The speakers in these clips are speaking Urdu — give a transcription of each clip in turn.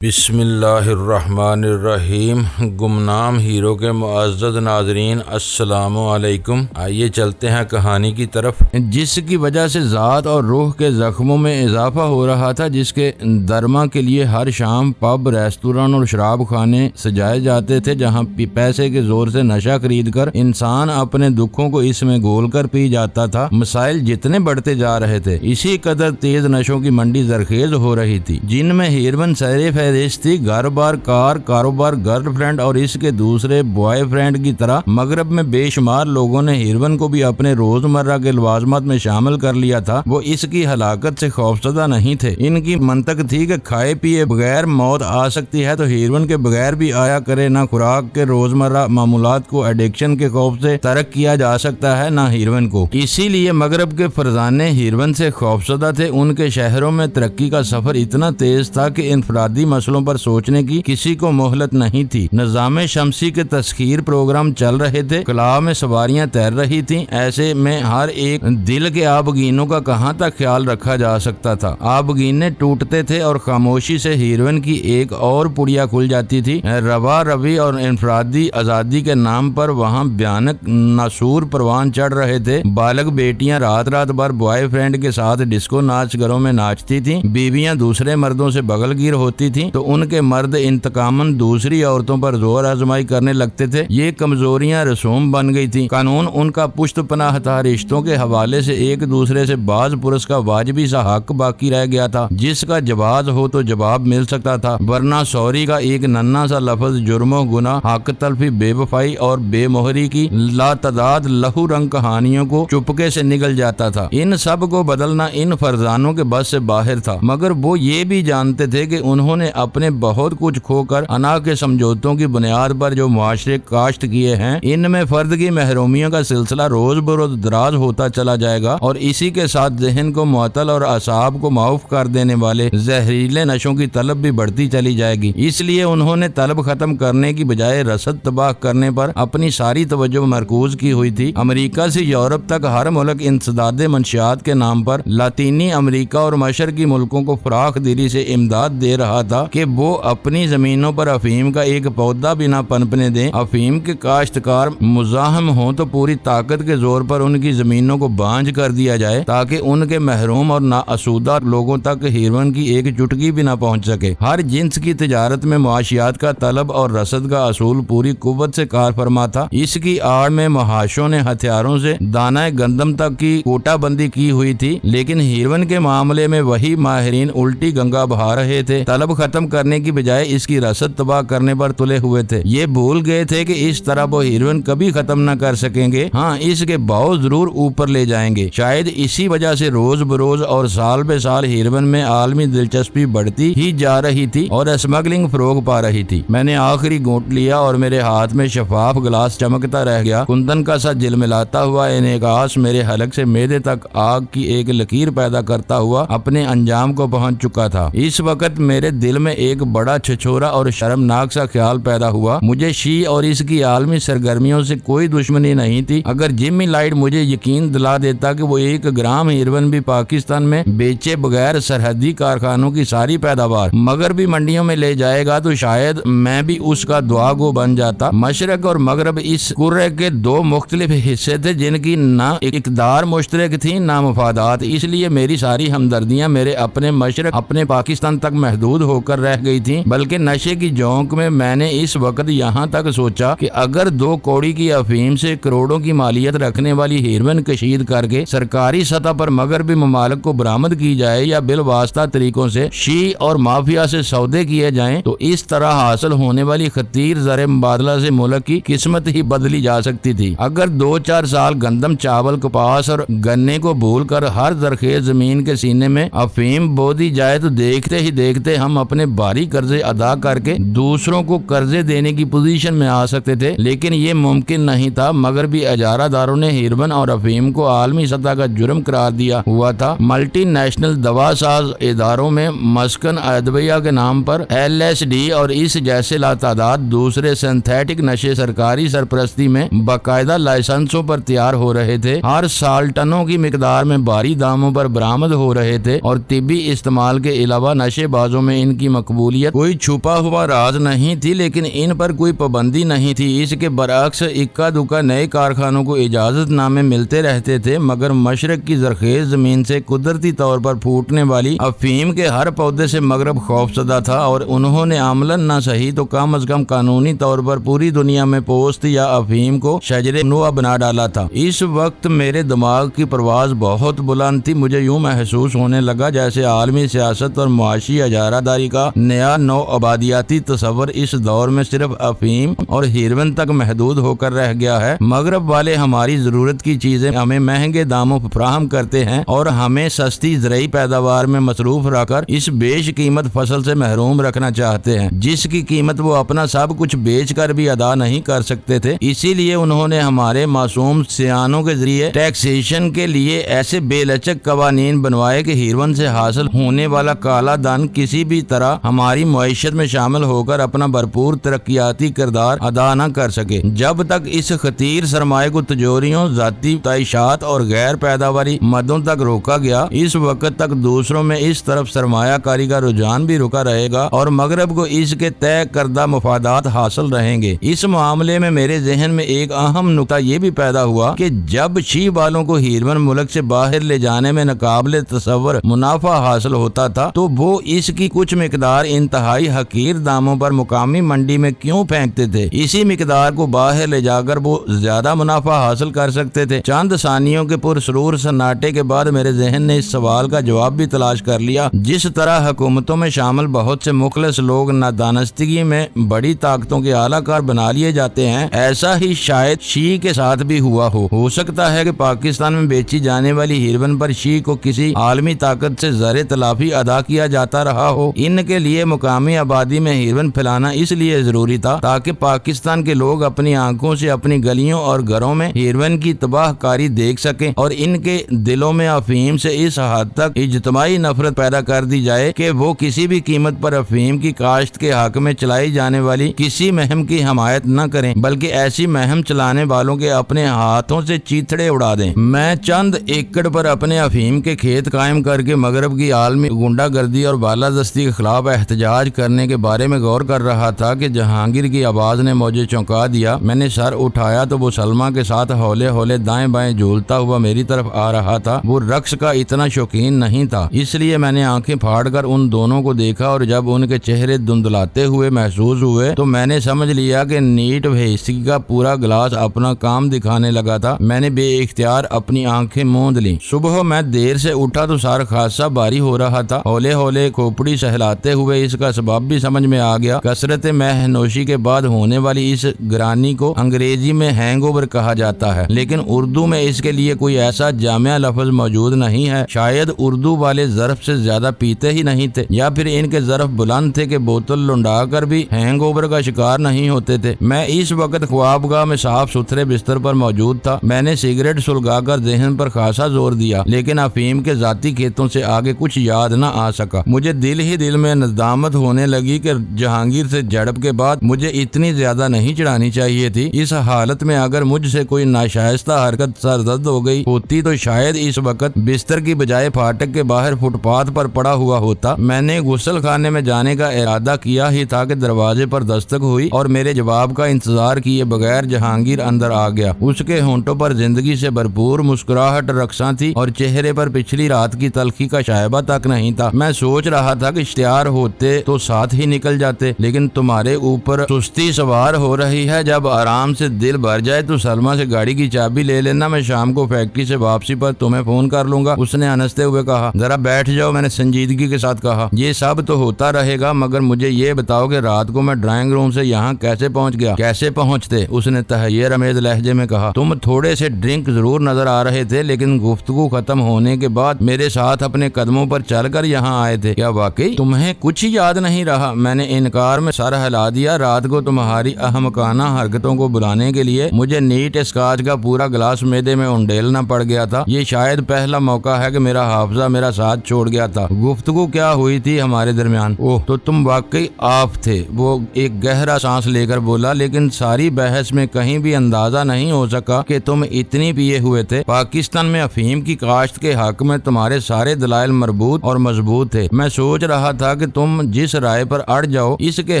بسم اللہ الرحمن الرحیم۔ گمنام ہیرو کے معزز ناظرین السلام علیکم۔ آئیے چلتے ہیں کہانی کی طرف، جس کی وجہ سے ذات اور روح کے زخموں میں اضافہ ہو رہا تھا، جس کے درما کے لیے ہر شام پب، ریستوران اور شراب خانے سجائے جاتے تھے، جہاں پیسے کے زور سے نشہ خرید کر انسان اپنے دکھوں کو اس میں گھول کر پی جاتا تھا۔ مسائل جتنے بڑھتے جا رہے تھے، اسی قدر تیز نشوں کی منڈی زرخیز ہو رہی تھی، جن میں ہیروئن سر فہرست تھی۔ گھر بار، کار، کاروبار، گرل فرینڈ اور اس کے دوسرے بوائے فرینڈ کی طرح مغرب میں بے شمار لوگوں نے ہیروئن کو بھی اپنے روزمرہ کے لوازمات میں شامل کر لیا تھا۔ وہ اس کی ہلاکت سے خوفزدہ نہیں تھے۔ ان کی منطق تھی کہ کھائے پیے بغیر موت آ سکتی ہے، تو ہیروئن کے بغیر بھی آیا کرے۔ نہ خوراک کے روزمرہ معمولات کو ایڈکشن کے خوف سے ترک کیا جا سکتا ہے، نہ ہیروئن کو۔ اسی لیے مغرب کے فرزانے ہیروئن سے خوفزدہ تھے۔ ان کے شہروں میں ترقی کا سفر اتنا تیز تھا کہ انفرادی مسئلوں پر سوچنے کی کسی کو مہلت نہیں تھی۔ نظام شمسی کے تسخیر پروگرام چل رہے تھے، خلا میں سواریاں تیر رہی تھیں۔ ایسے میں ہر ایک دل کے آبگینوں کا کہاں تک خیال رکھا جا سکتا تھا؟ آبگینے ٹوٹتے تھے اور خاموشی سے ہیروئن کی ایک اور پڑیا کھل جاتی تھی۔ روا روی اور انفرادی آزادی کے نام پر وہاں بھیانک ناسور پروان چڑھ رہے تھے۔ بالغ بیٹیاں رات رات بھر بوائے فرینڈ کے ساتھ ڈسکو ناچ گھروں میں ناچتی تھیں۔ بیویاں دوسرے مردوں سے بغل گیر ہوتی تھیں تو ان کے مرد انتقاماً دوسری عورتوں پر زور آزمائی کرنے لگتے تھے۔ یہ کمزوریاں رسوم بن گئی تھیں۔ قانون ان کا پشت پناہ تھا۔ رشتوں کے حوالے سے ایک دوسرے سے باز پرس کا واجبی سا حق باقی رہ گیا تھا، جس کا جواز ہو تو جواب مل سکتا تھا، ورنہ سوری کا ایک ننھا سا لفظ جرم و گناہ، حق تلفی، بے وفائی اور بے مہری کی لاتعداد لہو رنگ کہانیوں کو چپکے سے نگل جاتا تھا۔ ان سب کو بدلنا ان فرزانوں کے بس سے باہر تھا، مگر وہ یہ بھی جانتے تھے کہ انہوں نے اپنے بہت کچھ کھو کر انا کے سمجھوتوں کی بنیاد پر جو معاشرے کاشت کیے ہیں، ان میں فرد کی محرومیوں کا سلسلہ روز بروز دراز ہوتا چلا جائے گا، اور اسی کے ساتھ ذہن کو معطل اور اعصاب کو معاف کر دینے والے زہریلے نشوں کی طلب بھی بڑھتی چلی جائے گی۔ اس لیے انہوں نے طلب ختم کرنے کی بجائے رسد تباہ کرنے پر اپنی ساری توجہ مرکوز کی ہوئی تھی۔ امریکہ سے یورپ تک ہر ملک انسداد منشیات کے نام پر لاطینی امریکہ اور مشرقی ملکوں کو فراخ دلی سے امداد دے رہا تھا کہ وہ اپنی زمینوں پر افیم کا ایک پودا بھی نہ پنپنے دیں۔ افیم کے کاشتکار مزاحم ہوں تو پوری طاقت کے زور پر ان کی زمینوں کو بانجھ کر دیا جائے، تاکہ ان کے محروم اور نااسودہ لوگوں تک ہیروئن کی ایک چٹکی بھی نہ پہنچ سکے۔ ہر جنس کی تجارت میں معاشیات کا طلب اور رسد کا اصول پوری قوت سے کار فرما تھا۔ اس کی آڑ میں محاشوں نے ہتھیاروں سے دانہ گندم تک کی کوٹا بندی کی ہوئی تھی، لیکن ہیروئن کے معاملے میں وہی ماہرین الٹی گنگا بہا رہے تھے۔ طلب ختم کرنے کی بجائے اس کی رسد تباہ کرنے پر تلے ہوئے تھے۔ یہ بھول گئے تھے کہ اس طرح وہ ہیروئن کبھی ختم نہ کر سکیں گے، ہاں اس کے بھاؤ ضرور اوپر لے جائیں گے۔ شاید اسی وجہ سے روز بروز اور سال بے سال ہیروئن میں عالمی دلچسپی بڑھتی ہی جا رہی تھی اور اسمگلنگ فروغ پا رہی تھی۔ میں نے آخری گھونٹ لیا اور میرے ہاتھ میں شفاف گلاس چمکتا رہ گیا۔ کندن کا سا جلملاتا ہوا انعکاس میرے حلق سے معدے تک آگ کی ایک لکیر پیدا کرتا ہوا اپنے انجام کو پہنچ چکا تھا۔ اس وقت میرے دل میں ایک بڑا چھچورا اور شرمناک سا خیال پیدا ہوا۔ مجھے شی اور اس کی عالمی سرگرمیوں سے کوئی دشمنی نہیں تھی۔ اگر جمی لائٹ مجھے یقین دلا دیتا کہ وہ 1 گرام ہیروئن بھی پاکستان میں بیچے بغیر سرحدی کارخانوں کی ساری پیداوار مغربی منڈیوں میں لے جائے گا، تو شاید میں بھی اس کا دعا گو بن جاتا۔ مشرق اور مغرب اس کرے کے 2 مختلف حصے تھے، جن کی نہ اقدار مشترک تھی نہ مفادات۔ اس لیے میری ساری ہمدردیاں میرے اپنے مشرق، اپنے پاکستان تک محدود ہو کر رہ گئی تھیں، بلکہ نشے کی جونک میں نے اس وقت یہاں تک سوچا کہ اگر 2 کوڑی کی افیم سے کروڑوں کی مالیت رکھنے والی ہیروئن کشید کر کے سرکاری سطح پر مغربی ممالک کو برآمد کی جائے یا بالواسطہ طریقوں سے شی اور مافیا سے سودے کیے جائیں، تو اس طرح حاصل ہونے والی خطیر زر مبادلہ سے ملک کی قسمت ہی بدلی جا سکتی تھی۔ اگر 2-4 سال گندم، چاول، کپاس اور گنے کو بھول کر ہر زرخیز زمین کے سینے میں افیم بو دی جائے، تو دیکھتے ہی دیکھتے ہم اپنے بھاری قرضے ادا کر کے دوسروں کو قرضے دینے کی پوزیشن میں آ سکتے تھے، لیکن یہ ممکن نہیں تھا۔ مغربی اجارہ داروں نے ہیروئن اور افیم کو عالمی سطح کا جرم قرار دیا ہوا تھا۔ ملٹی نیشنل دوا ساز اداروں میں مسکن ادویہ کے نام پر LSD اور اس جیسے لاتعداد دوسرے سنتھیٹک نشے سرکاری سرپرستی میں باقاعدہ لائسنسوں پر تیار ہو رہے تھے۔ ہر سال ٹنوں کی مقدار میں بھاری داموں پر برآمد ہو رہے تھے، اور طبی استعمال کے علاوہ نشے بازوں میں ان کی کی مقبولیت کوئی چھپا ہوا راز نہیں تھی، لیکن ان پر کوئی پابندی نہیں تھی۔ اس کے برعکس اکا دکا نئے کارخانوں کو اجازت نامے ملتے رہتے تھے، مگر مشرق کی زرخیز زمین سے قدرتی طور پر پھوٹنے والی افیم کے ہر پودے سے مغرب خوفزدہ تھا، اور انہوں نے عملاً نہ صحیح تو کم از کم قانونی طور پر پوری دنیا میں پوست یا افیم کو شجر نوع بنا ڈالا تھا۔ اس وقت میرے دماغ کی پرواز بہت بلند تھی۔ مجھے یوں محسوس ہونے لگا جیسے عالمی سیاست اور معاشی اجارہ داری کا نیا نو آبادیاتی تصور اس دور میں صرف افیم اور ہیروئن تک محدود ہو کر رہ گیا ہے۔ مغرب والے ہماری ضرورت کی چیزیں ہمیں مہنگے داموں پر فراہم کرتے ہیں اور ہمیں سستی زرعی پیداوار میں مصروف رکھ کر اس بیش قیمت فصل سے محروم رکھنا چاہتے ہیں جس کی قیمت وہ اپنا سب کچھ بیچ کر بھی ادا نہیں کر سکتے تھے۔ اسی لیے انہوں نے ہمارے معصوم سیانوں کے ذریعے ٹیکسیشن کے لیے ایسے بے لچک قوانین بنوائے کہ ہیروئن سے حاصل ہونے والا کالا دھن کسی بھی طرح ہماری معیشت میں شامل ہو کر اپنا بھرپور ترقیاتی کردار ادا نہ کر سکے۔ جب تک اس خطیر سرمایہ کو تجوریوں، ذاتی تعیشات اور غیر پیداواری مدوں تک روکا گیا، اس وقت تک دوسروں میں اس طرف سرمایہ کاری کا رجحان بھی رکا رہے گا اور مغرب کو اس کے طے کردہ مفادات حاصل رہیں گے۔ اس معاملے میں میرے ذہن میں ایک اہم نکتہ یہ بھی پیدا ہوا کہ جب شی والوں کو ہیروئن ملک سے باہر لے جانے میں ناقابل تصور منافع حاصل ہوتا تھا تو وہ اس کی کچھ مقدار انتہائی حقیر داموں پر مقامی منڈی میں کیوں پھینکتے تھے؟ اسی مقدار کو باہر لے جا کر وہ زیادہ منافع حاصل کر سکتے تھے۔ چند ثانیوں کے پرسرور سناٹے کے بعد میرے ذہن نے اس سوال کا جواب بھی تلاش کر لیا۔ جس طرح حکومتوں میں شامل بہت سے مخلص لوگ نادانستگی میں بڑی طاقتوں کے اعلی کار بنا لیے جاتے ہیں، ایسا ہی شاید شی کے ساتھ بھی ہوا ہو سکتا ہے کہ پاکستان میں بیچی جانے والی ہیروئن پر شی کو کسی عالمی طاقت سے زر تلافی ادا کیا جاتا رہا ہو۔ ان کے لیے مقامی آبادی میں ہیروئن پھیلانا اس لیے ضروری تھا تاکہ پاکستان کے لوگ اپنی آنکھوں سے اپنی گلیوں اور گھروں میں ہیروئن کی تباہ کاری دیکھ سکیں اور ان کے دلوں میں افیم سے اس حد تک اجتماعی نفرت پیدا کر دی جائے کہ وہ کسی بھی قیمت پر افیم کی کاشت کے حق میں چلائی جانے والی کسی مہم کی حمایت نہ کریں، بلکہ ایسی مہم چلانے والوں کے اپنے ہاتھوں سے چیتڑے اڑا دیں۔ میں چند ایکڑ پر اپنے افیم کے کھیت قائم کر کے مغرب کی عالمی غنڈہ گردی اور بالادستی کے خلاف احتجاج کرنے کے بارے میں غور کر رہا تھا کہ جہانگیر کی آواز نے مجھے چونکا دیا۔ میں نے سر اٹھایا تو وہ سلمہ کے ساتھ ہولے ہولے دائیں بائیں جھولتا ہوا میری طرف آ رہا تھا۔ وہ رقص کا اتنا شوقین نہیں تھا، اس لیے میں نے آنکھیں پھاڑ کر ان دونوں کو دیکھا اور جب ان کے چہرے دھندلاتے ہوئے محسوس ہوئے تو میں نے سمجھ لیا کہ نیٹ وہیسکی کا پورا گلاس اپنا کام دکھانے لگا تھا۔ میں نے بے اختیار اپنی آنکھیں موند لیں۔ صبح میں دیر سے اٹھا تو سر خاصا بھاری ہو رہا تھا۔ ہولے ہولے کھوپڑی سہلاتے ہوئے اس کا سبب بھی سمجھ میں آ گیا۔ کثرت مہ نوشی کے بعد ہونے والی اس گرانی کو انگریزی میں ہینگ اوور کہا جاتا ہے، لیکن اردو میں اس کے لیے کوئی ایسا جامع لفظ موجود نہیں ہے۔ شاید اردو والے ظرف سے زیادہ پیتے ہی نہیں تھے، یا پھر ان کے ظرف بلند تھے کہ بوتل لنڈا کر بھی ہینگ اوور کا شکار نہیں ہوتے تھے۔ میں اس وقت خوابگاہ میں صاف ستھرے بستر پر موجود تھا۔ میں نے سگریٹ سلگا کر ذہن پر خاصا زور دیا، لیکن افیم کے ذاتی کھیتوں سے آگے کچھ یاد نہ آ سکا۔ مجھے دل ہی دل میں ندامت ہونے لگی کہ جہانگیر سے جھڑپ کے بعد مجھے اتنی زیادہ نہیں چڑھانی چاہیے تھی۔ اس حالت میں اگر مجھ سے کوئی ناشائستہ حرکت سرزد ہو گئی ہوتی تو شاید اس وقت بستر کی بجائے پھاٹک کے باہر فٹ پاتھ پر پڑا ہوا ہوتا۔ میں نے غسل خانے میں جانے کا ارادہ کیا ہی تھا کہ دروازے پر دستک ہوئی اور میرے جواب کا انتظار کیے بغیر جہانگیر اندر آ گیا۔ اس کے ہونٹوں پر زندگی سے بھرپور مسکراہٹ رقصاں تھی اور چہرے پر پچھلی رات کی تلخی کا شائبہ تک نہیں تھا۔ میں سوچ رہا تھا کہ اشتہار ہوتے تو ساتھ ہی نکل جاتے، لیکن تمہارے اوپر سستی سوار ہو رہی ہے۔ جب آرام سے دل بھر جائے تو سلمہ سے گاڑی کی چابی لے لینا، میں شام کو فیکٹری سے واپسی پر تمہیں فون کر لوں گا، اس نے ہنستے ہوئے کہا۔ ذرا بیٹھ جاؤ، میں نے سنجیدگی کے ساتھ کہا۔ یہ سب تو ہوتا رہے گا، مگر مجھے یہ بتاؤ کہ رات کو میں ڈرائنگ روم سے یہاں کیسے پہنچ گیا؟ کیسے پہنچتے؟ اس نے تحیر امیز لہجے میں کہا۔ تم تھوڑے سے ڈرنک ضرور نظر آ رہے تھے، لیکن گفتگو ختم ہونے کے بعد میرے ساتھ اپنے قدموں پر چل کر یہاں آئے تھے۔ کیا واقعی تمہیں کچھ یاد نہیں رہا؟ میں نے انکار میں سر ہلا دیا۔ رات کو تمہاری احمقانہ حرکتوں کو بلانے کے لیے مجھے نیٹ اسکاچ کا پورا گلاس میدے میں انڈیلنا پڑ گیا تھا۔ یہ شاید پہلا موقع ہے کہ میرا حافظہ میرا ساتھ چھوڑ گیا تھا۔ گفتگو کیا ہوئی تھی ہمارے درمیان؟ اوہ، تو تم واقعی آپ تھے، وہ ایک گہرا سانس لے کر بولا، لیکن ساری بحث میں کہیں بھی اندازہ نہیں ہو سکا کہ تم اتنی پیے ہوئے تھے۔ پاکستان میں افیم کی کاشت کے حق میں تمہارے سارے دلائل مربوط اور مضبوط تھے۔ میں سوچ رہا تھا کہ تم جس رائے پر اڑ جاؤ اس کے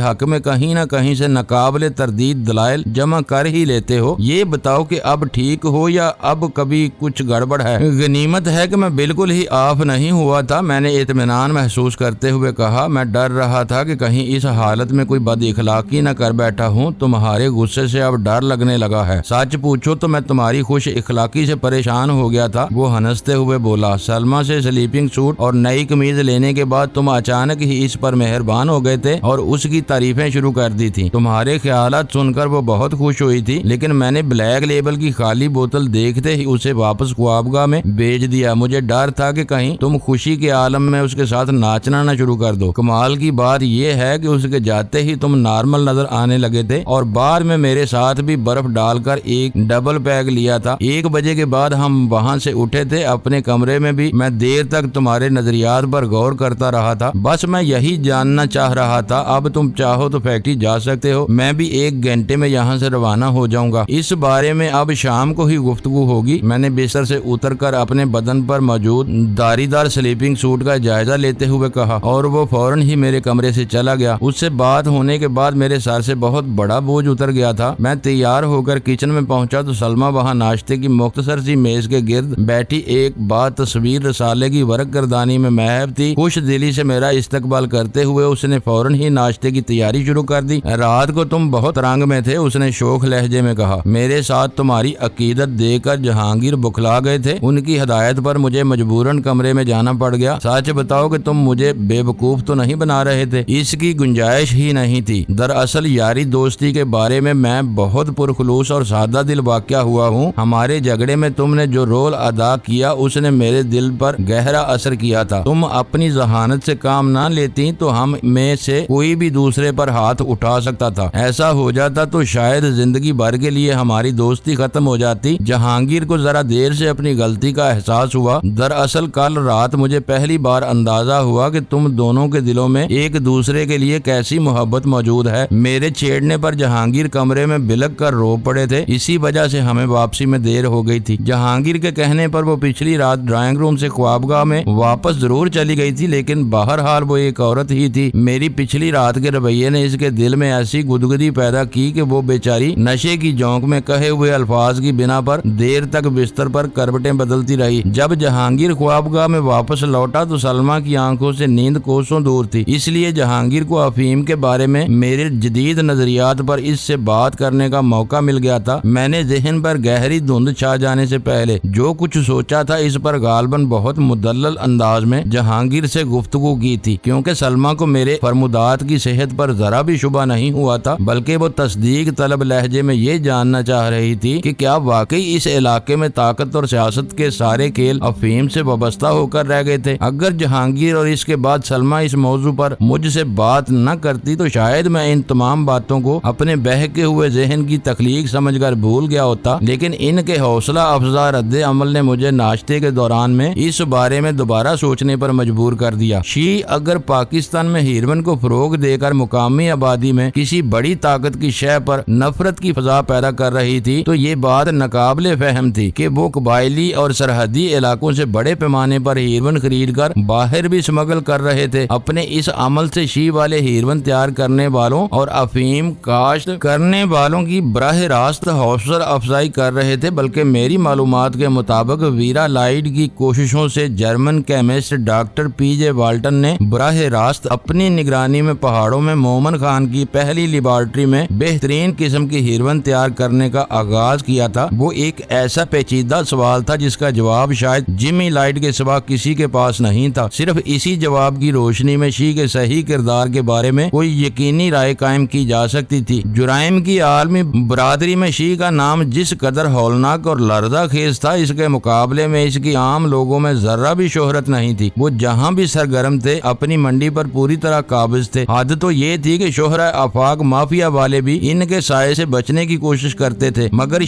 حق میں کہیں نہ کہیں سے ناقابل تردید دلائل جمع کر ہی لیتے ہو۔ یہ بتاؤ کہ اب ٹھیک ہو یا اب کبھی کچھ گڑبڑ ہے؟ غنیمت ہے کہ میں بالکل ہی آف نہیں ہوا تھا، میں نے اطمینان محسوس کرتے ہوئے کہا۔ میں ڈر رہا تھا کہ کہیں اس حالت میں کوئی بد اخلاقی نہ کر بیٹھا ہوں۔ تمہارے غصے سے اب ڈر لگنے لگا ہے۔ سچ پوچھو تو میں تمہاری خوش اخلاقی سے پریشان ہو گیا تھا۔ وہ ہنستے ہوئے بولا، سلمہ سے سلیپنگ سوٹ اور نئی قمیض لینے کے بعد تم اچانک ہی اس پر مہربان ہو گئے تھے اور اس کی تعریفیں شروع کر دی تھی۔ تمہارے خیالات سن کر وہ بہت خوش ہوئی تھی، لیکن میں نے بلیک لیبل کی خالی بوتل دیکھتے ہی اسے واپس خوابگاہ میں بھیج دیا۔ مجھے ڈر تھا کہ کہیں تم خوشی کے عالم میں اس کے ساتھ ناچنا نہ شروع کر دو۔ کمال کی بات یہ ہے کہ اس کے جاتے ہی تم نارمل نظر آنے لگے تھے اور بعد میں میرے ساتھ بھی برف ڈال کر ایک ڈبل پیگ لیا تھا۔ 1 بجے کے بعد ہم وہاں سے اٹھے تھے۔ اپنے کمرے میں بھی میں دیر تک تمہارے نظریات پر غور کرتا رہا تھا۔ بس میں یہی جاننا چاہ رہا تھا۔ اب تم چاہو تو فیکٹری جا سکتے ہو، میں بھی 1 گھنٹے میں یہاں سے روانہ ہو جاؤں گا۔ اس بارے میں اب شام کو ہی گفتگو ہوگی۔ میں نے بستر سے اتر کر اپنے بدن پر موجود داری دار سلیپنگ سوٹ کا جائزہ لیتے ہوئے کہا اور وہ فوراً ہی میرے کمرے سے چلا گیا۔ اس سے بات ہونے کے بعد میرے سر سے بہت بڑا بوجھ اتر گیا تھا۔ میں تیار ہو کر کچن میں پہنچا تو سلمہ وہاں ناشتے کی مختصر سی میز کے گرد بیٹھی ایک بات تصویر رسالے کی ورق گردانی میں محو تھی۔ خوش دلی سے میرا استقبال کرتے ہوئے اس نے فوراً ہی ناشتے کی تیاری شروع کر دی۔ رات کو تم بہت رنگ میں تھے، اس نے شوخ لہجے میں کہا۔ میرے ساتھ تمہاری عقیدت دیکھ کر جہانگیر بکھلا گئے تھے۔ ان کی ہدایت پر مجھے مجبوراً کمرے میں جانا پڑ گیا۔ سچ بتاؤ کہ تم مجھے بے وقوف تو نہیں بنا رہے تھے، اس کی گنجائش ہی نہیں تھی۔ دراصل یاری دوستی کے بارے میں بہت پرخلوص اور سادہ دل واقع ہوا ہوں۔ ہمارے جھگڑے میں تم نے جو رول ادا کیا اس نے میرے دل پر گہرا اثر کیا تھا۔ تم اپنی ذہانت سے کام نہ لیتی تو ہم میں سے کوئی بھی دوسرے پر ہاتھ اٹھا سکتا تھا۔ ایسا ہو جاتا تو شاید زندگی بھر کے لیے ہماری دوستی ختم ہو جاتی۔ جہانگیر کو ذرا دیر سے اپنی غلطی کا احساس ہوا۔ دراصل کل رات مجھے پہلی بار اندازہ ہوا کہ تم دونوں کے دلوں میں ایک دوسرے کے لیے کیسی محبت موجود ہے۔ میرے چھیڑنے پر جہانگیر کمرے میں بلک کر رو پڑے تھے، اسی وجہ سے ہمیں واپسی میں دیر ہو گئی تھی۔ جہانگیر کے کہنے پر وہ پچھلی رات ڈرائنگ روم سے خوابگاہ میں واپس ضرور چلی گئی تھی، لیکن بہرحال وہ ایک عورت ہی تھی۔ میری پچھلی رات کے رویے نے اس کے دل میں ایسی گدگدی پیدا کی کہ وہ بیچاری نشے کی جونک میں کہے ہوئے الفاظ کی بنا پر دیر تک بستر پر کروٹیں بدلتی رہی۔ جب جہانگیر خوابگاہ میں واپس لوٹا تو سلمہ کی آنکھوں سے نیند کوسوں دور تھی، اس لیے جہانگیر کو افہیم کے بارے میں میرے جدید نظریات پر اس سے بات کرنے کا موقع مل گیا تھا۔ میں نے ذہن پر گہری دھند چھا جانے سے پہلے جو کچھ سوچا تھا اس پر غالباً بہت مدلل انداز میں جہانگیر سے گفتگو کی تھی، کیونکہ سلمہ کو میرے فرمودات کی صحت پر ذرا بھی شبہ نہیں ہوا تھا، بلکہ وہ تصدیق طلب لہجے میں یہ جاننا چاہ رہی تھی کہ کیا واقعی اس علاقے میں طاقت اور سیاست کے سارے کھیل افہیم سے وابستہ ہو کر رہ گئے تھے۔ اگر جہانگیر اور اس کے بعد سلمہ اس موضوع پر مجھ سے بات نہ کرتی تو شاید میں ان تمام باتوں کو اپنے بہکے ہوئے ذہن کی تخلیق سمجھ کر بھول گیا ہوتا، لیکن ان کے حوصلہ افزا رد عمل نے مجھے ناشتے کے دوران میں اس بارے میں دوبارہ سوچنے پر مجبور کر دیا۔ اگر پاکستان میں ہیروئن کو فروغ دے کر مقامی آبادی میں کسی بڑی طاقت کی شے پر نفرت کی فضا پیدا کر رہی تھی تو یہ بات ناقابل فہم تھی کہ وہ قبائلی اور سرحدی علاقوں سے بڑے پیمانے پر ہیروئن خرید کر باہر بھی اسمگل کر رہے تھے۔ اپنے اس عمل سے والے ہیروئن تیار کرنے والوں اور افہیم کاشت کرنے والوں کی براہ راست حوصلہ افزائی کر رہے تھے، بلکہ میری معلومات کے مطابق ویرا لائٹ کی کوششوں سے جرمن کیمسٹ ڈاکٹر پی جے والٹن نے براہ راست اپنی نگرانی میں پہاڑوں میں مومن خان کی پہلی لیبارٹری میں بہترین قسم کی ہیروئن تیار کرنے کا آغاز کیا تھا۔ وہ ایک ایسا پیچیدہ سوال تھا جس کا جواب شاید جمی لائٹ کے سوا کسی کے پاس نہیں تھا۔ صرف اسی جواب کی روشنی میں کے صحیح کردار کے بارے میں کوئی یقینی رائے قائم کی جا سکتی تھی۔ جرائم کی عالمی برادری میں کا نام جس قدر ہولناک اور لرزہ خیز تھا، اس کے مقابلے میں اس کی عام لوگوں میں ذرہ بھی شہرت نہیں تھی۔ وہ جہاں بھی سرگرم تھے اپنی منڈی پر پوری طرح قابض تھے۔ عادت تو یہ تھی کہ شہرہ آفاق مافیا والے بھی ان کے سائے سے بچنے کی کوشش کرتے تھے، مگر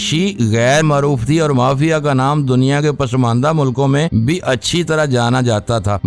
غیر معروف تھی اور مافیا کا نام دنیا کے پسماندہ ملکوں میں بھی اچھی طرح جانا جاتا تھا۔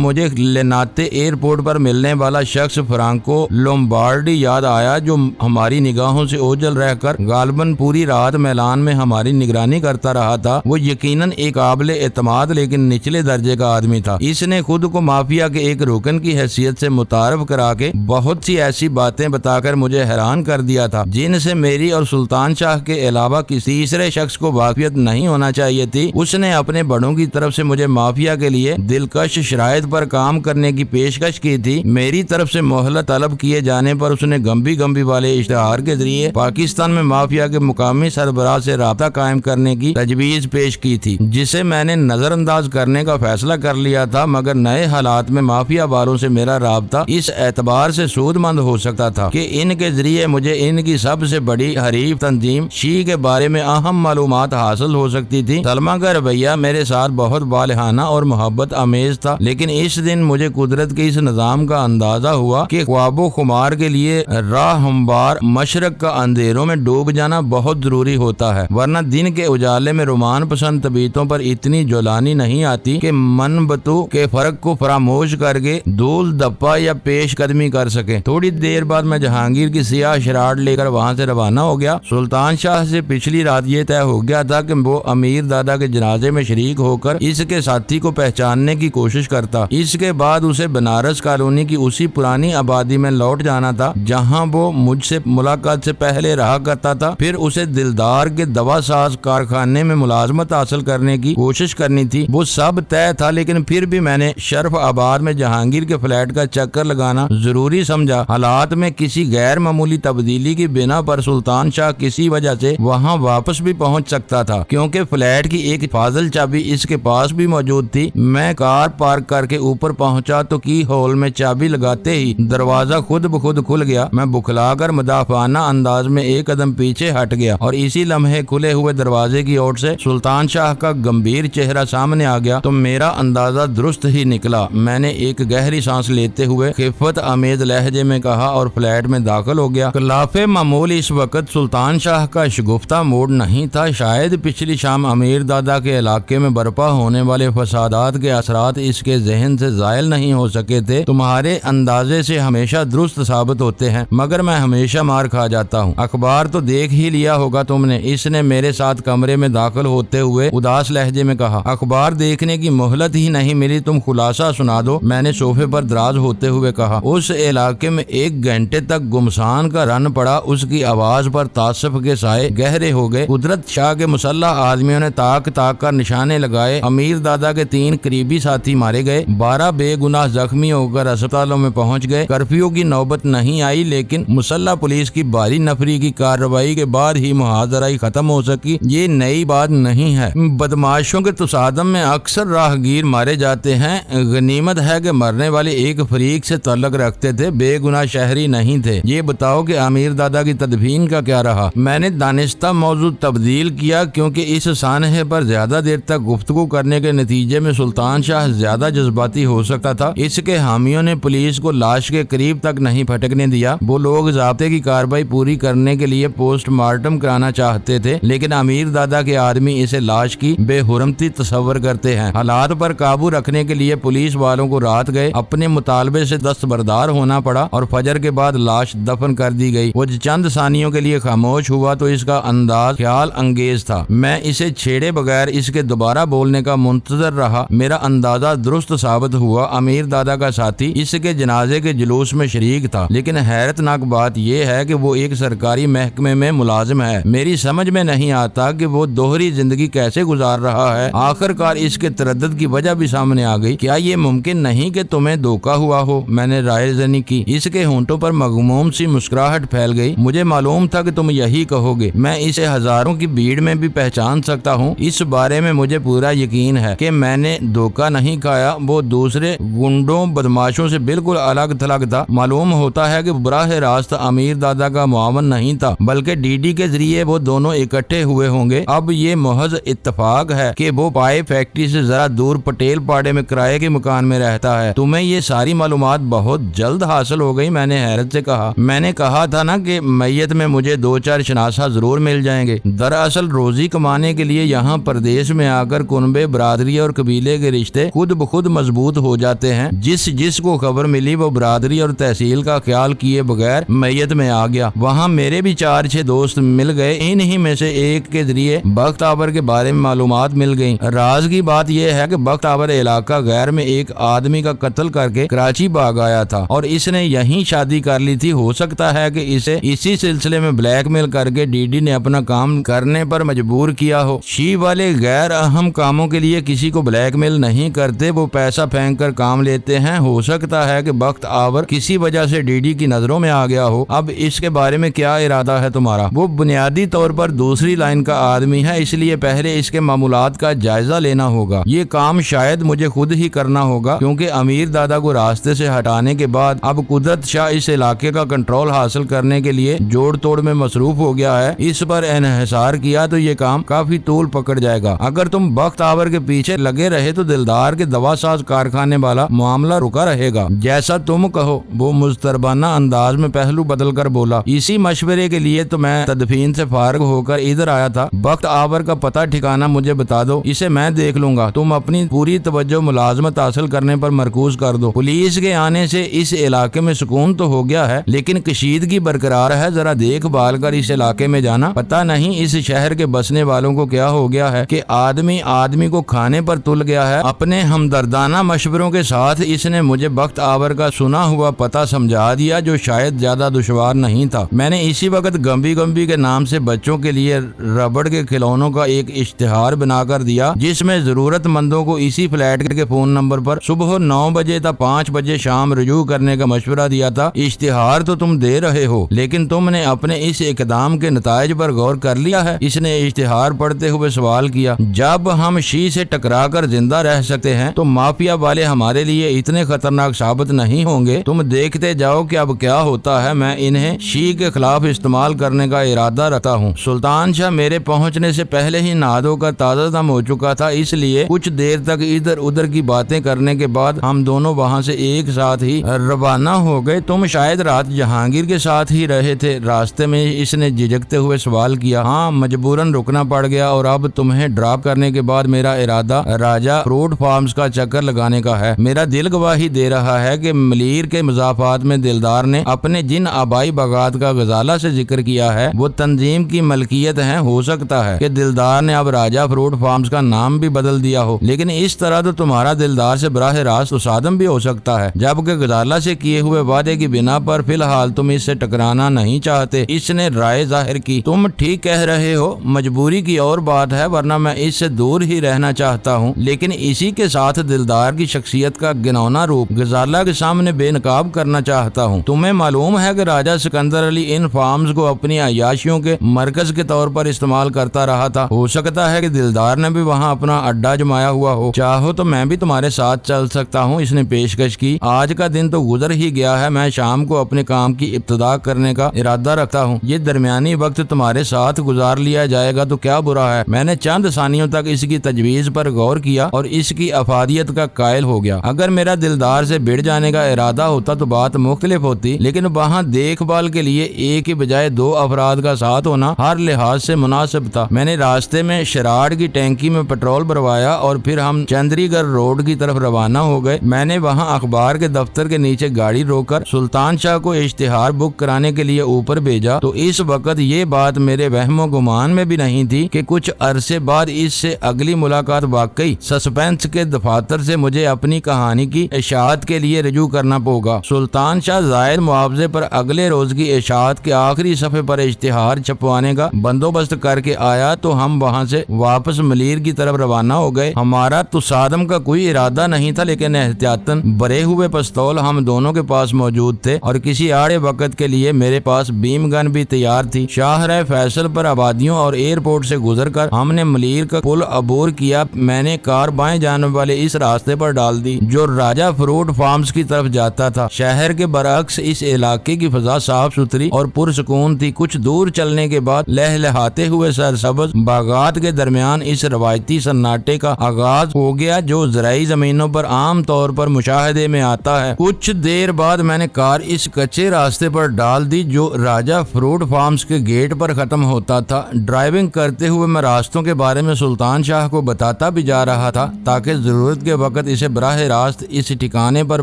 مجھے لیناتے ایئرپورٹ پر ملنے والا شخص فرانکو لومبارڈی یاد آیا، جو ہماری نگاہوں سے اوجھل رہ کر غالباً پوری رات میلان میں ہماری نگرانی کرتا رہا تھا۔ وہ یقیناً ایک قابل اعتماد لیکن نچلے درجے کا آدمی تھا۔ اس نے خود کو مافیا کے ایک ایک رکن کی حیثیت سے متعارف کرا کے بہت سی ایسی باتیں بتا کر مجھے حیران کر دیا تھا جن سے میری اور سلطان شاہ کے علاوہ کسی تیسرے شخص کو واقفیت نہیں ہونا چاہیے تھی۔ اس نے اپنے بڑوں کی طرف سے مجھے مافیا کے لیے دلکش شرائط پر کام کرنے کی پیشکش کی تھی۔ میری طرف سے مہلت طلب کیے جانے پر اس نے گمبی والے اشتہار کے ذریعے پاکستان میں مافیا کے مقامی سربراہ سے رابطہ قائم کرنے کی تجویز پیش کی تھی، جسے میں نے نظر انداز کرنے کا فیصلہ کر لیا تھا، مگر نئے حالات میں مافیا والوں سے میرا رابطہ اس اعتبار سے سود مند ہو سکتا تھا کہ ان کے ذریعے مجھے ان کی سب سے بڑی حریف تنظیم شی کے بارے میں اہم معلومات حاصل ہو سکتی تھی۔ سلمہ کا رویہ میرے ساتھ بہت بالہانہ اور محبت آمیز تھا، لیکن اس دن مجھے قدرت کے اس نظام کا اندازہ ہوا کہ خواب و خمار کے لیے راہ ہموار مشرق کا اندھیروں میں ڈوب جانا بہت ضروری ہوتا ہے، ورنہ دن کے اجالے میں رومان پسند طبیعتوں پر اتنی جولانی نہیں آتی کہ من بتو کے فرق کو فراموش کر کے دول دپا یا پیش قدمی کر سکے۔ تھوڑی دیر بعد میں جہانگیر کی سیاہ شراٹ لے کر وہاں سے روانہ ہو گیا۔ سلطان شاہ سے پچھلی رات یہ طے ہو گیا تھا کہ وہ امیر دادا کے جنازے میں شریک ہو کر اس کے ساتھی کو پہچاننے کی کوشش کرتا۔ اس کے بعد اسے بنارس کالونی کی اسی پرانی آبادی میں لوٹ جانا تھا جہاں وہ مجھ سے ملاقات سے پہلے رہا کرتا تھا۔ پھر اسے دلدار کے دوا ساز کارخانے میں ملازمت حاصل کرنے کی کوشش کرنی تھی۔ وہ سب طے تھا، لیکن پھر بھی میں نے شرف آباد میں جہانگیر کے فلیٹ کا چکر لگانا ضروری سمجھا۔ حالات میں کسی غیر معمولی تبدیلی کی بنا پر سلطان شاہ کسی وجہ سے وہاں واپس بھی پہنچ سکتا تھا، کیونکہ فلیٹ کی ایک فاضل چابی اس کے پاس بھی موجود تھی۔ میں کار پارک کر کے اوپر پہنچا تو کی ہول میں چابی لگاتے ہی دروازہ خود بخود کھل گیا۔ میں بکھلا کر مدافعانہ انداز میں ایک قدم پیچھے ہٹ گیا اور اسی لمحے کھلے ہوئے دروازے کی اوٹ سے سلطان شاہ کا گمبھیر چہرہ سامنے آ گیا تو میرا اندازہ درست ہی نکلا۔ میں نے ایک گہری سانس لیتے ہوئے خفت آمیز لہجے میں کہا اور فلیٹ میں داخل ہو گیا۔ خلاف معمول اس وقت سلطان شاہ کا شگفتہ موڈ نہیں تھا۔ شاید پچھلی شام امیر دادا کے علاقے میں برپا ہونے والے فسادات کے اثرات اس کے ذہن سے زائل نہیں ہو سکے تھے۔ تمہارے اندازے سے ہمیشہ درست ثابت ہوتے ہیں، مگر میں ہمیشہ مار کھا جاتا ہوں۔ اخبار تو دیکھ ہی لیا ہوگا تم نے، اس نے میرے ساتھ کمرے میں داخل ہوتے ہوئے اداس لہجے میں کہا۔ اخبار دیکھنے کی مہلت ہی نہیں ملی، تم خلاصہ سنا دو، میں نے صوفے پر دراز ہوتے ہوئے کہا۔ اس علاقے میں 1 گھنٹے تک گمسان کا رن پڑا۔ اس کی آواز پر تعصب کے سائے گہرے ہو گئے۔ قدرت شاہ کے مسلح آدمیوں نے تاک کر نشانے لگائے۔ امیر دادا کے 3 قریبی ساتھی مارے گئے، 12 بے گناہ زخمی ہو کر اسپتالوں میں پہنچ گئے۔ کرفیو کی نوبت نہیں آئی، لیکن مسلح پولیس کی بھاری نفری کی کارروائی کے بعد ہی محاذرائی ختم ہو سکی۔ یہ نئی بات نہیں ہے، بدماشوں کے تصادم میں اکثر راہگیر مارے جاتے ہیں۔ غنیمت ہے کہ مرنے والے ایک فریق سے تعلق رکھتے تھے، بے گناہ شہری نہیں تھے۔ یہ بتاؤ کہ امیر دادا کی تدفین کا کیا رہا؟ میں نے دانستہ موضوع تبدیل کیا کیونکہ اس سانحے پر زیادہ دیر تک گفتگو کرنے کے نتیجے میں سلطان شاہ زیادہ جذباتی ہو سکتا تھا۔ اس کے حامیوں نے پولیس کو لاش کے قریب تک نہیں پھٹکنے دیا۔ وہ لوگ ضابطے کی کارروائی پوری کرنے کے لیے پوسٹ مارٹم کرانا چاہتے تھے، لیکن امیر دادا کے آدمی اسے لاش کی بے حرمتی تصور کرتے ہیں۔ حالات پر قابو رکھنے کے لیے پولیس والوں کو رات گئے اپنے مطالبے سے دستبردار ہونا پڑا اور فجر کے بعد لاش دفن کر دی گئی۔ وہ چند ثانیوں کے لیے خاموش ہوا تو اس کا انداز خیال انگیز تھا۔ میں اسے چھیڑے بغیر اس کے دوبارہ بولنے کا منتظر رہا۔ میرا اندازہ درست ثابت ہوا، امیر دادا کا ساتھی اس کے جنازے کے جلوس میں شریک تھا، لیکن حیرت ناک بات یہ ہے کہ وہ ایک سرکاری محکمے میں ملازم ہے۔ میری سمجھ میں نہیں آتا کہ وہ دوہری زندگی کیسے گزار رہا ہے۔ آخر کار اس کے تردد کی وجہ بھی سامنے آ گئی۔ کیا یہ ممکن نہیں کہ تمہیں دھوکہ ہوا ہو؟ میں نے رائے زنی کی۔ اس کے ہونٹوں پر مغموم سی مسکراہٹ پھیل گئی۔ مجھے معلوم تھا کہ تم یہی کہو گے۔ میں اسے ہزاروں کی بھیڑ میں بھی پہچان سکتا ہوں۔ اس بارے میں مجھے پورا یقین ہے کہ میں نے دھوکہ نہیں کھایا۔ وہ دوسرے گنڈوں بدماشوں سے بالکل الگ تھلگ تھا۔ معلوم ہوتا ہے کہ براہ راست امیر دادا کا معاون نہیں تھا، بلکہ ڈی ڈی کے ذریعے وہ دونوں اکٹھے ہوئے ہوں گے۔ اب یہ محض اتفاق ہے کہ وہ پائپ فیکٹری سے ذرا دور پٹیل پاڑے میں کرائے کے مکان میں رہتا ہے۔ تمہیں یہ ساری معلومات بہت جلد حاصل ہو گئی، میں نے حیرت سے کہا۔ میں نے کہا تھا نا کہ میت میں مجھے 2-4 شناسہ ضرور مل جائیں گے۔ دراصل روزی کمانے کے لیے یہاں پردیش میں آ کر کنبے، برادری اور قبیلے کے رشتے خود بخود مضبوط ہو جاتے ہیں۔ جس کو خبر ملی وہ برادری اور تحصیل کا خیال کیے بغیر میت میں آ گیا۔ وہاں میرے بھی 4-6 دوست مل گئے، انہی میں سے ایک کے ذریعے بخت آور کے بارے میں معلومات مل گئیں۔ راز کی بات یہ ہے کہ بخت آور علاقہ غیر میں ایک آدمی کا کا قتل کر کے کراچی بھاگ آیا تھا اور اس نے یہیں شادی کر لی تھی۔ ہو سکتا ہے کہ اسے اسی سلسلے میں بلیک میل کر کے ڈی ڈی نے اپنا کام کرنے پر مجبور کیا ہو۔ شی والے غیر اہم کاموں کے لیے کسی کو بلیک میل نہیں کرتے، وہ پیسہ پھینک کر کام لیتے ہیں۔ ہو سکتا ہے کہ بخت آور کسی وجہ سے ڈی ڈی کی نظروں میں آ گیا ہو۔ اب اس کے بارے میں کیا ارادہ ہے تمہارا؟ وہ بنیادی طور پر دوسری لائن کا آدمی ہے، اس لیے پہلے اس کے معمولات کا جائزہ لینا ہوگا۔ یہ کام شاید مجھے خود ہی کرنا ہوگا کیونکہ امیر دادا کو راستے سے ہٹانے کے بعد اب قدرت شاہ اس علاقے کا کنٹرول حاصل کرنے کے لیے جوڑ توڑ میں مصروف ہو گیا ہے۔ اس پر انحصار کیا تو یہ کام کافی طول پکڑ جائے گا۔ اگر تم بخت آور کے پیچھے لگے رہے تو دلدار کے دوا ساز کارخانے والا معاملہ رکا رہے گا۔ جیسا تم کہو، وہ مضطربانہ انداز میں پہلو بدل کر بولا۔ اسی مشورے کے لیے تو میں تدفین سے فارغ ہو کر ادھر آیا تھا۔ بخت آور کا پتہ ٹھکانہ مجھے بتا دو، اسے میں دیکھ لوں گا۔ تم اپنی پوری توجہ ملازمت حاصل کرنے پر مرکوز کر دو۔ پولیس کے آنے سے اس علاقے میں سکون تو ہو گیا ہے لیکن کشیدگی برقرار ہے۔ ذرا دیکھ بھال کر اس علاقے میں جانا، پتہ نہیں اس شہر کے بسنے والوں کو کیا ہو گیا ہے کہ آدمی کو کھانے پر تل گیا ہے۔ اپنے ہمدردانہ مشوروں کے ساتھ اس نے مجھے بخت آور کا سنا ہوا پتہ سمجھا دیا جو شاید زیادہ دشوار نہیں تھا۔ میں نے اسی وقت گمبی کے نام سے بچوں کے لیے ربڑ کے کھلونوں کا ایک اشتہار بنا کر دیا جس میں ضرورت مندوں کو اسی فلیٹ کے فون نمبر پر صبح 9 بجے تا 5 بجے شام رجوع کرنے کا مشورہ دیا تھا۔ اشتہار تو تم دے رہے ہو لیکن تم نے اپنے اس اقدام کے نتائج پر غور کر لیا ہے؟ اس نے اشتہار پڑھتے ہوئے سوال کیا۔ جب ہم شی سے ٹکرا کر زندہ رہ سکتے ہیں تو مافیا والے ہمارے لیے اتنے خطرناک ثابت نہیں ہوں گے۔ تم دیکھتے جاؤ کہ اب کیا ہوتا ہے۔ میں انہیں شی کے خلاف استعمال کرنے کا ارادہ رکھتا ہوں۔ سلطان شاہ میرے پہنچنے سے پہلے ہی نہا دھو کر تازہ دم ہو چکا تھا، اس لیے کچھ دیر تک ادھر ادھر کی باتیں کرنے کے بعد ہم دونوں وہاں سے ایک ساتھ ہی روانہ ہو گئے۔ تم شاید رات جہانگیر کے ساتھ ہی رہے تھے؟ راستے میں اس نے جھجکتے ہوئے سوال کیا۔ ہاں، مجبوراً رکنا پڑ گیا اور اب تمہیں ڈراپ کرنے کے بعد میرا ارادہ راجہ فروٹ فارمز کا چکر لگانے کا ہے۔ میرا دل گواہی دے رہا ہے کہ ملیر کے مضافات میں دلدار نے اپنے جن آبائی باغات کا غزالہ سے ذکر کیا ہے وہ تنظیم کی ملکیت ہیں۔ ہو سکتا ہے کہ دلدار نے اب راجہ فروٹ فارمز کا نام بھی بدل دیا ہو، لیکن اس طرح تو تمہارا دلدار سے براہ راست تصادم بھی ہو سکتا ہے، جبکہ غزالہ سے کیے ہوئے وعدے کی بنا پر فی الحال تم اس سے ٹکرانا نہیں چاہتے۔ اس نے رائے ظاہر کی۔ تم ٹھیک کہہ رہے ہو، مجبوری کی اور بات ہے ورنہ میں اس سے دور ہی رہنا چاہتا ہوں، لیکن اسی کے ساتھ دلدار کی شخصیت کا گنونا روپ غزالہ کے سامنے بے نقاب کرنا چاہتا ہوں۔ تمہیں معلوم ہے کہ راجہ سکندر علی ان فارمز کو اپنی عیاشیوں کے مرکز کے طور پر استعمال کرتا رہا تھا۔ ہو سکتا ہے کہ دلدار نے بھی وہاں اپنا اڈا جمایا ہوا ہو۔ چاہو تو میں بھی تمہارے ساتھ چل سکتا ہوں، اس نے پیشکش کی۔ آج کا دن تو گزر ہی گیا ہے، میں شام کو اپنے کام کی ابتدا کرنے کا ارادہ رکھتا ہوں۔ یہ درمیانی وقت تمہارے ساتھ گزار لیا جائے گا تو کیا برا ہے؟ میں نے چند ثانیوں تک اس کی تجویز پر غور کیا اور اس کی افادیت کا قائل ہو گیا۔ اگر میرا دلدار سے بڑھ جانے کا ارادہ ہوتا تو بات مختلف ہوتی، لیکن وہاں دیکھ بھال کے لیے ایک کی بجائے 2 افراد کا ساتھ ہونا ہر لحاظ سے مناسب تھا۔ میں نے راستے میں شراڑ کی ٹینکی میں پیٹرول بھروایا اور پھر ہم چندری گڑھ روڈ کی طرف روانہ ہو گئے۔ میں نے وہاں اخبار کے دفتر کے نیچے گاڑی روک کر سلطان شاہ کو اشتہار بک کرانے کے لیے اوپر بھیجا تو اس وقت یہ بات میرے وہم و گمان میں بھی نہیں تھی کہ کچھ عرصے بعد اس سے اگلی ملاقات واقعی سسپینس کے دفاتر سے مجھے اپنی کہانی کی اشاعت کے لیے رجوع کرنا ہوگا۔ سلطان شاہ زائد معاوضے پر اگلے روز کی اشاعت کے آخری صفحے پر اشتہار چھپوانے کا بندوبست کر کے آیا تو ہم وہاں سے واپس ملیر کی طرف روانہ ہو گئے۔ ہمارا تصادم کا کوئی ارادہ نہیں تھا، لیکن احتیاطاً بھرے ہوئے پستول ہم دونوں کے پاس موجود تھے اور کسی آڑے وقت کے لیے میرے پاس بیم گن بھی تیار تھی۔ شاہراہ فیصل پر آبادیوں اور ایئرپورٹ سے گزر کر ہم نے ملیر کا پل عبور کیا۔ میں نے کار بائیں جانے والے اس راستے پر ڈال دی جو راجہ فروٹ فارمز کی طرف جاتا تھا۔ شہر کے برعکس اس علاقے کی فضا صاف ستھری اور پرسکون تھی۔ کچھ دور چلنے کے بعد لہلہاتے ہوئے سرسبز باغات کے درمیان اس روایتی سناٹے کا آغاز ہو گیا جو زرعی زمینوں پر عام طور پر مشاہدے میں آتا ہے۔ کچھ دیر بعد میں نے کار اس کچے راستے پر ڈال دی جو راجہ فروٹ فارمز کے گیٹ پر ختم ہوتا تھا۔ ڈرائیونگ کرتے ہوئے میں راستوں کے بارے میں سلطان شاہ کو بتاتا بھی جا رہا تھا تاکہ ضرورت کے وقت اسے براہ راست اس ٹھکانے پر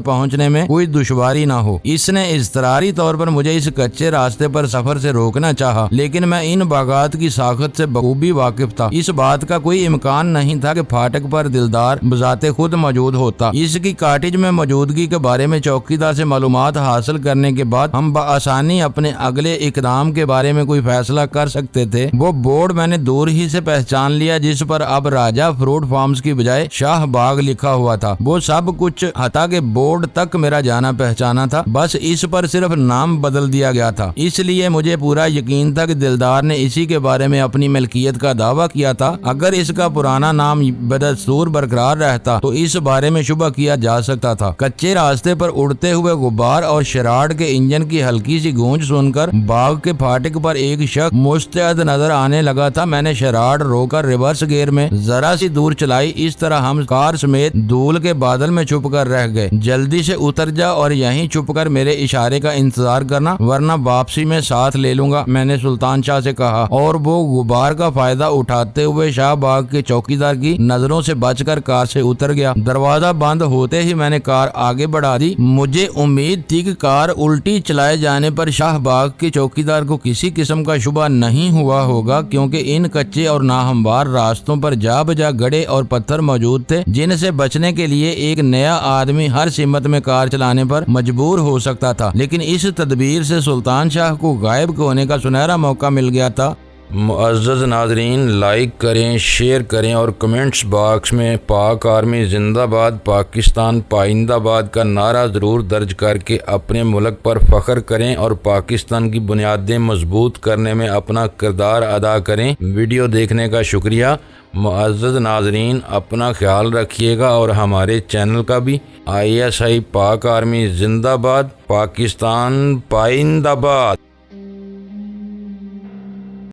پہنچنے میں کوئی دشواری نہ ہو۔ اس نے اضطراری طور پر مجھے اس کچے راستے پر سفر سے روکنا چاہا، لیکن میں ان باغات کی ساخت سے بخوبی واقف تھا۔ اس بات کا کوئی امکان نہیں تھا کہ پھاٹک پر دلدار بذات خود موجود ہوتا۔ جس کی کاٹیج میں موجودگی کے بارے میں چوکیدار سے معلومات حاصل کرنے کے بعد ہم بآسانی اپنے اگلے اقدام کے بارے میں کوئی فیصلہ کر سکتے تھے۔ وہ بورڈ میں نے دور ہی سے پہچان لیا جس پر اب راجہ فروٹ فارمز کی بجائے شاہ باغ لکھا ہوا تھا۔ وہ سب کچھ حتیٰ کہ بورڈ تک میرا جانا پہچانا تھا، بس اس پر صرف نام بدل دیا گیا تھا۔ اس لیے مجھے پورا یقین تھا کہ دلدار نے اسی کے بارے میں اپنی ملکیت کا دعویٰ کیا تھا۔ اگر اس کا پرانا نام بدستور برقرار رہتا تو اس بارے میں شبہ کیا جا سکتا تھا۔ کچے راستے پر اڑتے ہوئے غبار اور شراڈ کے انجن کی ہلکی سی گونج سن کر باغ کے پھاٹک پر ایک شخص مستعد نظر آنے لگا تھا۔ میں نے شراڈ رو کر ریورس گیئر میں ذرا سی دور چلائی، اس طرح ہم کار سمیت دھول کے بادل میں چھپ کر رہ گئے۔ جلدی سے اتر جا اور یہیں چھپ کر میرے اشارے کا انتظار کرنا، ورنہ واپسی میں ساتھ لے لوں گا، میں نے سلطان شاہ سے کہا، اور وہ غبار کا فائدہ اٹھاتے ہوئے شاہ باغ کے چوکیدار کی نظروں سے بچ کر کار سے اتر گیا۔ دروازہ بند ہوتے ہی میں نے کار آگے بڑھا دی۔ مجھے امید تھی کہ کار الٹی چلائے جانے پر شاہ باغ کے چوکیدار کو کسی قسم کا شبہ نہیں ہوا ہوگا، کیونکہ ان کچے اور ناہموار راستوں پر جا بجا گڑھے اور پتھر موجود تھے جن سے بچنے کے لیے ایک نیا آدمی ہر سمت میں کار چلانے پر مجبور ہو سکتا تھا، لیکن اس تدبیر سے سلطان شاہ کو غائب ہونے کا سنہرا موقع مل گیا تھا۔ معزز ناظرین، لائک کریں، شیئر کریں اور کمنٹس باکس میں پاک آرمی زندہ باد، پاکستان پائندہ باد کا نعرہ ضرور درج کر کے اپنے ملک پر فخر کریں اور پاکستان کی بنیادیں مضبوط کرنے میں اپنا کردار ادا کریں۔ ویڈیو دیکھنے کا شکریہ۔ معزز ناظرین، اپنا خیال رکھیے گا اور ہمارے چینل کا بھی۔ ISI پاک آرمی زندہ باد، پاکستان پائندہ باد۔